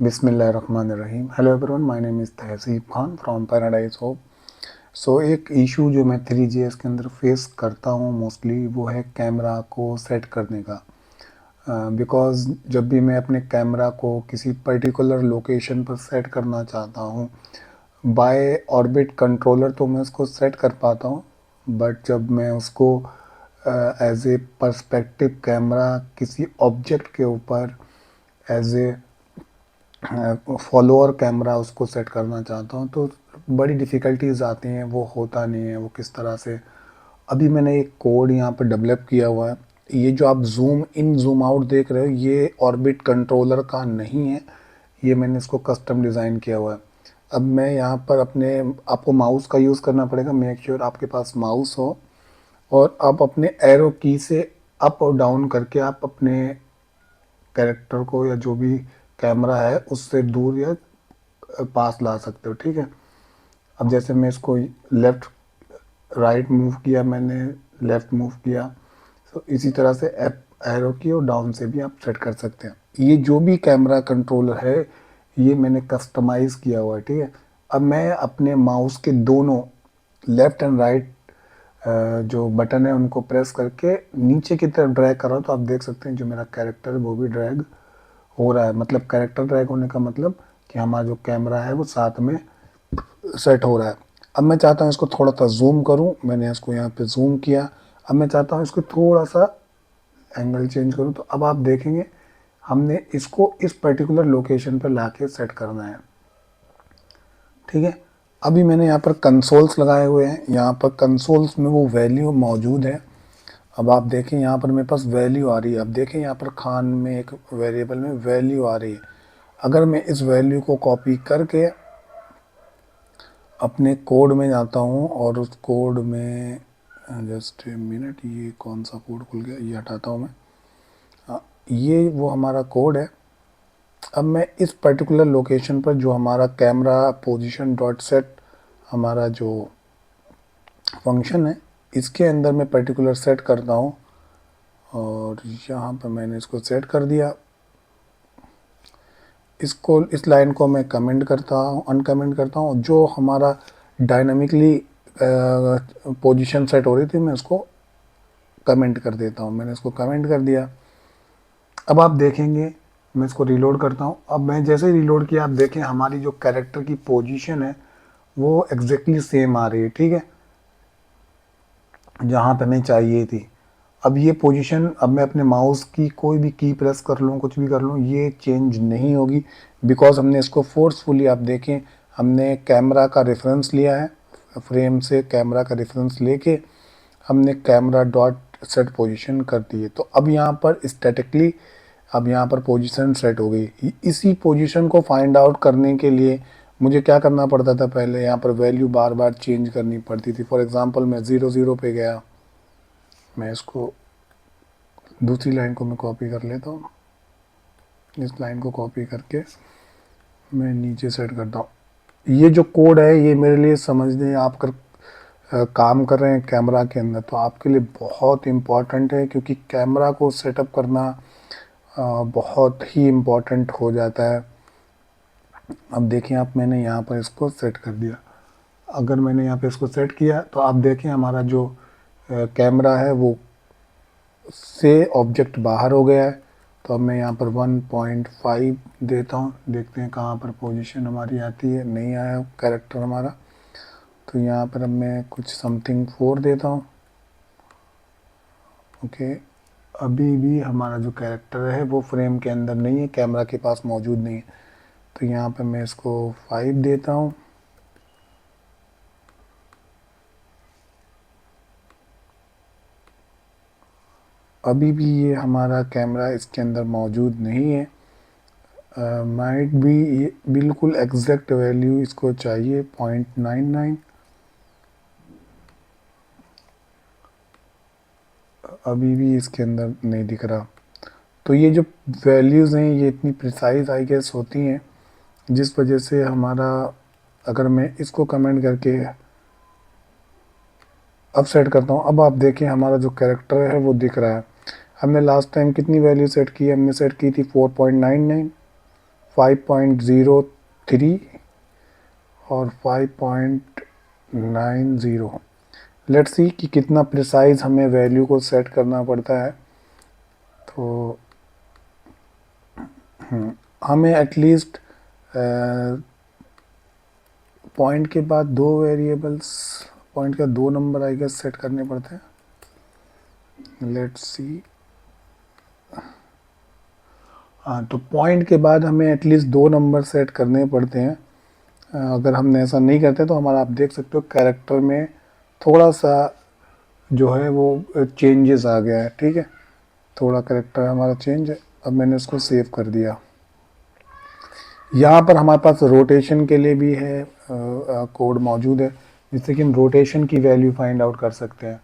बिस्मिल्लाहिर्रहमानिर्रहीम। Hello everyone, my name is Tahseeb Khan from Paradise Hope. So एक issue जो मैं 3GS के अंदर फेस करता हूँ मोस्टली, वो है कैमरा को सेट करने का। बिकॉज़ जब भी मैं अपने कैमरा को किसी पर्टिकुलर लोकेशन पर सेट करना चाहता हूँ, बाय ऑर्बिट कंट्रोलर तो मैं उसको सेट कर पाता हूँ, बट जब मैं उसको एज ए पर्सपेक्टिव कैमरा किसी ऑब्जेक्ट के ऊपर एज ए फॉलोअर कैमरा उसको सेट करना चाहता हूँ, तो बड़ी डिफ़िकल्टीज आती हैं। वो होता नहीं है वो किस तरह से। अभी मैंने एक कोड यहाँ पर डेवलप किया हुआ है। ये जो आप जूम इन जूम आउट देख रहे हो, ये ऑर्बिट कंट्रोलर का नहीं है, ये मैंने इसको कस्टम डिज़ाइन किया हुआ है। अब मैं यहाँ पर आपको माउस का यूज़ करना पड़ेगा। मेक श्योर आपके पास माउस हो और आप अपने एरो की से अप और डाउन करके आप अपने कैरेक्टर को या जो भी कैमरा है उससे दूर या पास ला सकते हो। ठीक है। अब जैसे मैं इसको लेफ़्ट राइट मूव किया, मैंने लेफ़्ट मूव किया, तो इसी तरह से अप एरो की और डाउन से भी आप सेट कर सकते हैं। ये जो भी कैमरा कंट्रोलर है, ये मैंने कस्टमाइज़ किया हुआ है। ठीक है। अब मैं अपने माउस के दोनों लेफ़्ट एंड राइट जो बटन है उनको प्रेस करके नीचे की तरफ ड्रैग कर रहा हूँ, तो आप देख सकते हैं जो मेरा कैरेक्टर है वो भी ड्रैग हो रहा है। मतलब कैरेक्टर ड्रैग होने का मतलब कि हमारा जो कैमरा है वो साथ में सेट हो रहा है। अब मैं चाहता हूँ इसको थोड़ा सा जूम करूँ, मैंने इसको यहाँ पे जूम किया। अब मैं चाहता हूँ इसको थोड़ा सा एंगल चेंज करूँ, तो अब आप देखेंगे हमने इसको इस पर्टिकुलर लोकेशन पर लाके सेट करना है। ठीक है। अभी मैंने यहाँ पर कंसोल्स लगाए हुए हैं, यहाँ पर कंसोल्स में वो वैल्यू मौजूद है। अब आप देखें यहाँ पर मेरे पास वैल्यू आ रही है। अब देखें यहाँ पर खान में एक वेरिएबल में वैल्यू आ रही है। अगर मैं इस वैल्यू को कॉपी करके अपने कोड में जाता हूँ और उस कोड में जस्ट ए मिनट, ये कौन सा कोड खुल गया, ये हटाता हूँ मैं। ये वो हमारा कोड है। अब मैं इस पर्टिकुलर लोकेशन पर जो हमारा कैमरा पोजीशन डॉट सेट हमारा जो फंक्शन है, इसके अंदर मैं पर्टिकुलर सेट करता हूँ और यहाँ पर मैंने इसको सेट कर दिया। इसको इस लाइन को मैं कमेंट करता हूँ, अनकमेंट करता हूँ। जो हमारा डायनामिकली पोजीशन सेट हो रही थी, मैं उसको कमेंट कर देता हूँ। मैंने इसको कमेंट कर दिया। अब आप देखेंगे मैं इसको रीलोड करता हूँ। अब मैं जैसे ही रीलोड किया, आप देखें हमारी जो कैरेक्टर की पोजीशन है वो एग्जैक्टली सेम आ रही है। ठीक है, जहाँ पे हमें चाहिए थी। अब ये पोजीशन, अब मैं अपने माउस की कोई भी की प्रेस कर लूँ, कुछ भी कर लूँ, ये चेंज नहीं होगी, बिकॉज हमने इसको फोर्सफुली, आप देखें हमने कैमरा का रेफरेंस लिया है, फ्रेम से कैमरा का रेफरेंस लेके हमने कैमरा डॉट सेट पोजीशन कर दी है। तो अब यहाँ पर स्टैटिकली अब यहाँ पर पोजीशन सेट हो गई। इसी पोजीशन को फाइंड आउट करने के लिए मुझे क्या करना पड़ता था, पहले यहाँ पर वैल्यू बार बार चेंज करनी पड़ती थी। फॉर एग्जांपल मैं 0 0 पे गया, मैं इसको दूसरी लाइन को मैं कॉपी कर लेता हूँ, इस लाइन को कॉपी करके मैं नीचे सेट करता हूँ। ये जो कोड है ये मेरे लिए समझने, आप काम कर रहे हैं कैमरा के अंदर, तो आपके लिए बहुत इम्पॉर्टेंट है, क्योंकि कैमरा को सेटअप करना बहुत ही इम्पॉर्टेंट हो जाता है। अब देखें आप, मैंने यहाँ पर इसको सेट कर दिया। अगर मैंने यहाँ पे इसको सेट किया तो आप देखें हमारा जो कैमरा है वो से ऑब्जेक्ट बाहर हो गया है। तो अब मैं यहाँ पर 1.5 देता हूँ, देखते हैं कहाँ पर पोजीशन हमारी आती है। नहीं आया कैरेक्टर हमारा, तो यहाँ पर अब मैं कुछ समथिंग 4 देता हूँ। ओके, अभी भी हमारा जो कैरेक्टर है वो फ्रेम के अंदर नहीं है, कैमरा के पास मौजूद नहीं है, तो यहाँ पर मैं इसको 5 देता हूँ। अभी भी ये हमारा कैमरा इसके अंदर मौजूद नहीं है। माइट भी ये बिल्कुल एग्जैक्ट वैल्यू इसको चाहिए 0.99। अभी भी इसके अंदर नहीं दिख रहा। तो ये जो वैल्यूज़ हैं ये इतनी प्रिसाइज आई गेस होती हैं, जिस वजह से हमारा, अगर मैं इसको कमेंट करके अब सेट करता हूँ, अब आप देखें हमारा जो कैरेक्टर है वो दिख रहा है। हमने लास्ट टाइम कितनी वैल्यू सेट की, हमने सेट की थी 4.99। 5.03 और 5.90। लेट्स सी कि कितना प्रिसाइज हमें वैल्यू को सेट करना पड़ता है। तो हमें एटलीस्ट पॉइंट के बाद दो वेरिएबल्स, पॉइंट का दो नंबर आई गेस सेट करने पड़ते हैं। लेट्स सी, हाँ, तो पॉइंट के बाद हमें एटलीस्ट दो नंबर सेट करने पड़ते हैं। अगर हमने ऐसा नहीं करते तो हमारा, आप देख सकते हो कैरेक्टर में थोड़ा सा जो है वो चेंजेस आ गया है। ठीक है, थोड़ा कैरेक्टर हमारा चेंज है। अब मैंने इसको सेव कर दिया। यहाँ पर हमारे पास रोटेशन के लिए भी है कोड मौजूद है, जिससे कि हम रोटेशन की वैल्यू फाइंड आउट कर सकते हैं।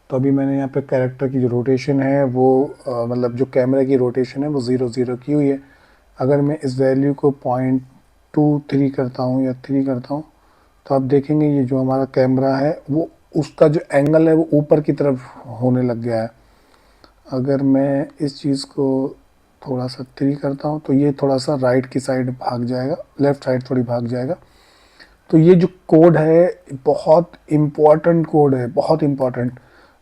तो अभी मैंने यहाँ पे कैरेक्टर की जो रोटेशन है वो मतलब जो कैमरे की रोटेशन है वो 0 0 की हुई है। अगर मैं इस वैल्यू को 0.23 करता हूँ या 3 करता हूँ तो आप देखेंगे ये जो हमारा कैमरा है वो, उसका जो एंगल है वो ऊपर की तरफ होने लग गया है। अगर मैं इस चीज़ को थोड़ा सा 3 करता हूँ तो ये थोड़ा सा राइट की साइड भाग जाएगा, लेफ़्ट साइड थोड़ी भाग जाएगा। तो ये जो कोड है बहुत इम्पॉर्टेंट कोड है, बहुत इम्पॉर्टेंट।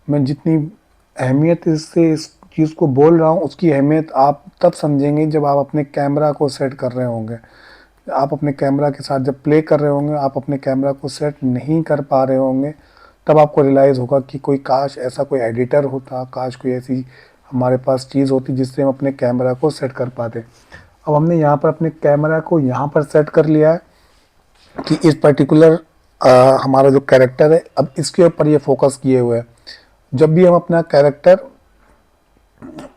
मैं जितनी अहमियत इससे इस चीज़ को बोल रहा हूँ उसकी अहमियत आप तब समझेंगे जब आप अपने कैमरा को सेट कर रहे होंगे। आप अपने कैमरा के साथ जब प्ले कर रहे होंगे, आप अपने कैमरा को सेट नहीं कर पा रहे होंगे, तब आपको रियलाइज़ होगा कि कोई काश ऐसा कोई एडिटर होता, काश कोई ऐसी हमारे पास चीज़ होती जिससे हम अपने कैमरा को सेट कर पाते। अब हमने यहाँ पर अपने कैमरा को यहाँ पर सेट कर लिया है कि इस पर्टिकुलर हमारा जो कैरेक्टर है, अब इसके ऊपर ये फोकस किए हुए है। जब भी हम अपना कैरेक्टर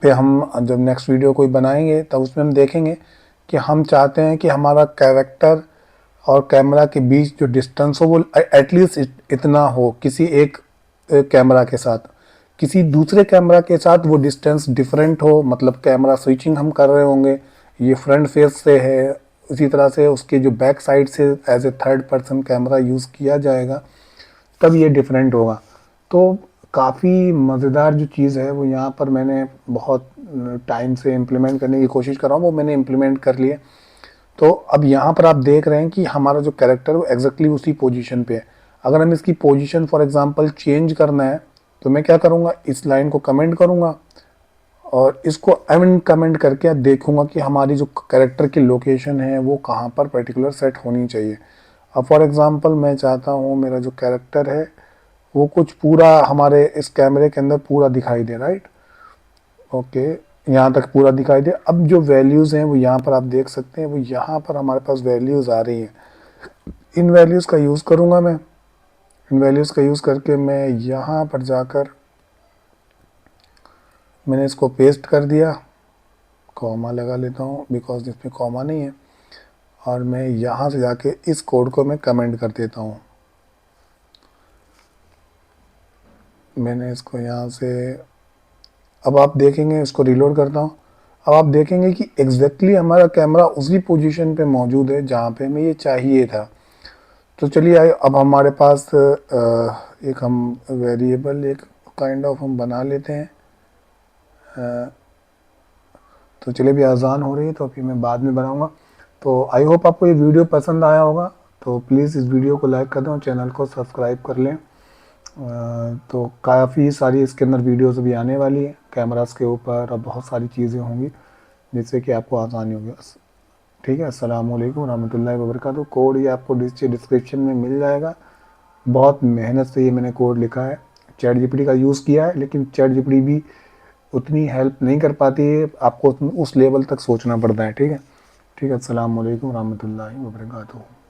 पे हम जब नेक्स्ट वीडियो कोई बनाएंगे तब उसमें हम देखेंगे कि हम चाहते हैं कि हमारा कैरेक्टर और कैमरा के बीच जो डिस्टेंस हो वो एटलीस्ट इतना हो। किसी एक कैमरा के साथ, किसी दूसरे कैमरा के साथ वो डिस्टेंस डिफरेंट हो, मतलब कैमरा स्विचिंग हम कर रहे होंगे, ये फ्रंट फेस से है, उसी तरह से उसके जो बैक साइड से as a third person camera use किया जाएगा, तब ये डिफरेंट होगा। तो काफ़ी मज़ेदार जो चीज़ है वो यहाँ पर मैंने बहुत टाइम से इम्प्लीमेंट करने की कोशिश कर रहा हूँ, वो मैंने इम्प्लीमेंट कर लिया। तो अब यहाँ पर आप देख रहे हैं कि हमारा जो कैरेक्टर वो एग्जैक्टली उसी पोजीशन पे है। अगर हम इसकी पोजीशन फॉर एग्जांपल चेंज करना है तो मैं क्या करूँगा, इस लाइन को कमेंट करूँगा और इसको अन कमेंट करके देखूंगा कि हमारी जो कैरेक्टर की लोकेशन है वो कहाँ पर पर्टिकुलर सेट होनी चाहिए। अब फॉर एग्जांपल मैं चाहता हूँ मेरा जो कैरेक्टर है वो कुछ पूरा हमारे इस कैमरे के अंदर पूरा दिखाई दे, राइट, ओके, यहाँ तक पूरा दिखाई दे। अब जो वैल्यूज़ हैं वो यहाँ पर आप देख सकते हैं, वो यहाँ पर हमारे पास वैल्यूज़ आ रही हैं। इन वैल्यूज़ का यूज़ करूँगा मैं, इन वैल्यूज़ का यूज़ करके मैं यहाँ पर जाकर मैंने इसको पेस्ट कर दिया, कॉमा लगा लेता हूँ बिकॉज इसमें कॉमा नहीं है, और मैं यहाँ से जाके इस कोड को मैं कमेंट कर देता हूँ। मैंने इसको यहाँ से, अब आप देखेंगे, इसको रिलोड करता हूँ। अब आप देखेंगे कि एग्जैक्टली हमारा कैमरा उसी पोजीशन पे मौजूद है जहाँ पे हमें ये चाहिए था। तो चलिए आइए, अब हमारे पास एक हम वेरिएबल एक काइंड ऑफ हम बना लेते हैं। तो चलिए, भी अजान हो रही है तो अभी मैं बाद में बनाऊँगा। तो आई होप आपको ये वीडियो पसंद आया होगा। तो प्लीज़ इस वीडियो को लाइक कर दें और चैनल को सब्सक्राइब कर लें। तो काफ़ी सारी इसके अंदर वीडियोस भी आने वाली है कैमरास के ऊपर, और बहुत सारी चीज़ें होंगी जिससे कि आपको आसानी होगी। ठीक है, अस्सलाम वालेकुम रहमतुल्लाहि व बरकातहू। कोड ये आपको डिस्क्रिप्शन में मिल जाएगा। बहुत मेहनत से ये मैंने कोड लिखा है, चैट जीपीटी का यूज़ किया है, लेकिन चैट जीपीटी भी उतनी हेल्प नहीं कर पाती है, आपको उस लेवल तक सोचना पड़ता है। ठीक है, ठीक है, अस्सलाम वालेकुम रहमतुल्लाहि व बरकातहू।